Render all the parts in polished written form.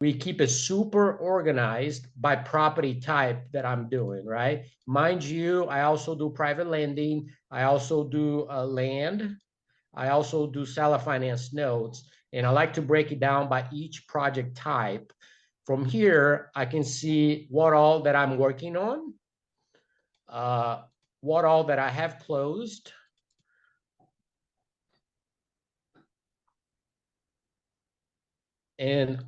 we keep it super organized by property type that I'm doing, right? Mind you, I also do private lending. I also do land. I also do seller finance notes, and I like to break it down by each project type. From here, I can see what all that I'm working on, uh, what all that I have closed, and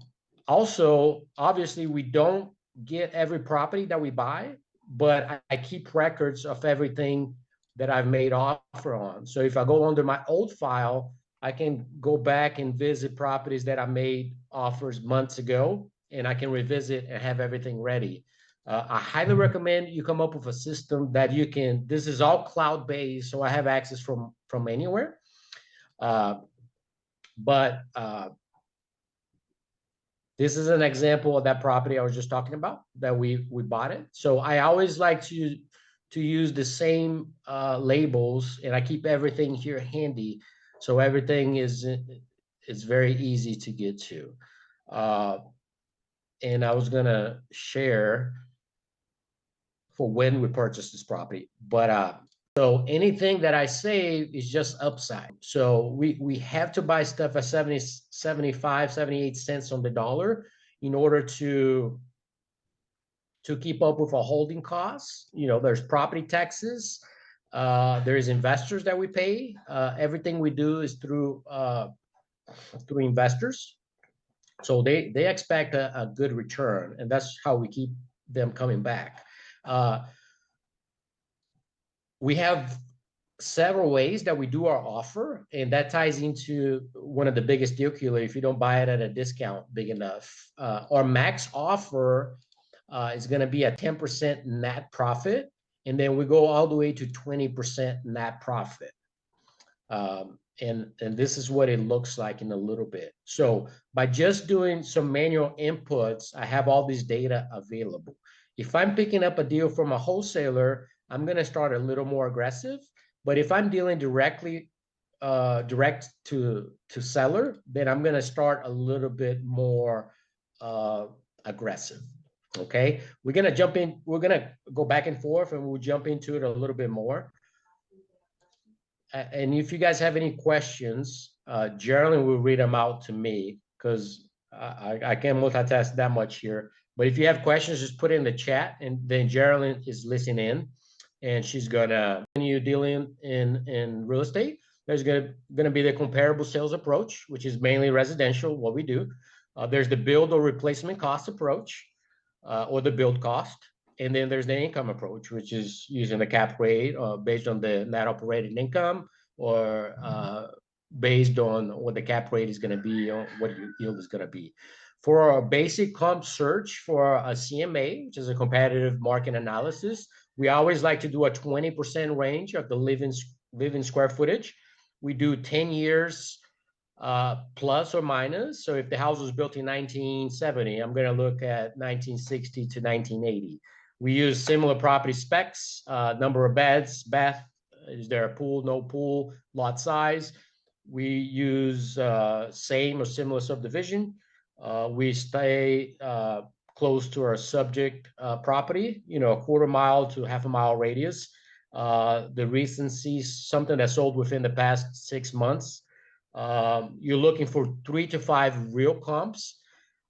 also, obviously, we don't get every property that we buy, but I keep records of everything that I've made offer on. So if I go under my old file, I can go back and visit properties that I made offers months ago, and I can revisit and have everything ready. I highly recommend you come up with a system that you can. This is all cloud based, so I have access from anywhere. Uh, but this is an example of that property I was just talking about that we bought it. So I always like to use the same labels, and I keep everything here handy, so everything is very easy to get to. Uh, and I was gonna share for when we purchased this property, but so anything that I save is just upside. So we have to buy stuff at 70, 75, 78 cents on the dollar in order to keep up with our holding costs. You know, there's property taxes, there's investors that we pay. Everything we do is through investors. So they expect a good return, and that's how we keep them coming back. Uh, we have several ways that we do our offer, and that ties into one of the biggest deal killer if you don't buy it at a discount big enough. Our max offer is going to be a 10% net profit, and then we go all the way to 20% net profit. And this is what it looks like in a little bit. So by just doing some manual inputs, I have all this data available. If I'm picking up a deal from a wholesaler, I'm going to start a little more aggressive. But if I'm dealing directly direct to seller, then I'm going to start a little bit more aggressive. Okay, we're going to jump in. We're going to go back and forth, and we'll jump into it a little bit more. And if you guys have any questions, Geraldine will read them out to me because I can't multitask that much here. But if you have questions, just put it in the chat, and then Geraldine is listening in, and she's gonna continue dealing in real estate. There's gonna be the comparable sales approach, which is mainly residential, what we do. There's the build or replacement cost approach, or the build cost. And then there's the income approach, which is using the cap rate based on the net operating income, or based on what the cap rate is going to be, or what your yield is going to be. For our basic comp search for a CMA, which is a competitive market analysis, we always like to do a 20% range of the living square footage. We do 10 years plus or minus. So if the house was built in 1970, I'm going to look at 1960 to 1980. We use similar property specs, number of beds, bath, is there a pool, no pool, lot size. We use same or similar subdivision. We stay close to our subject property, you know, a quarter mile to half a mile radius. The recency, something that sold within the past 6 months. You're looking for 3 to 5 real comps.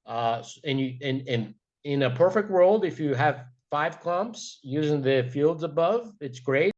And in a perfect world, if you have 5 comps using the fields above, it's great.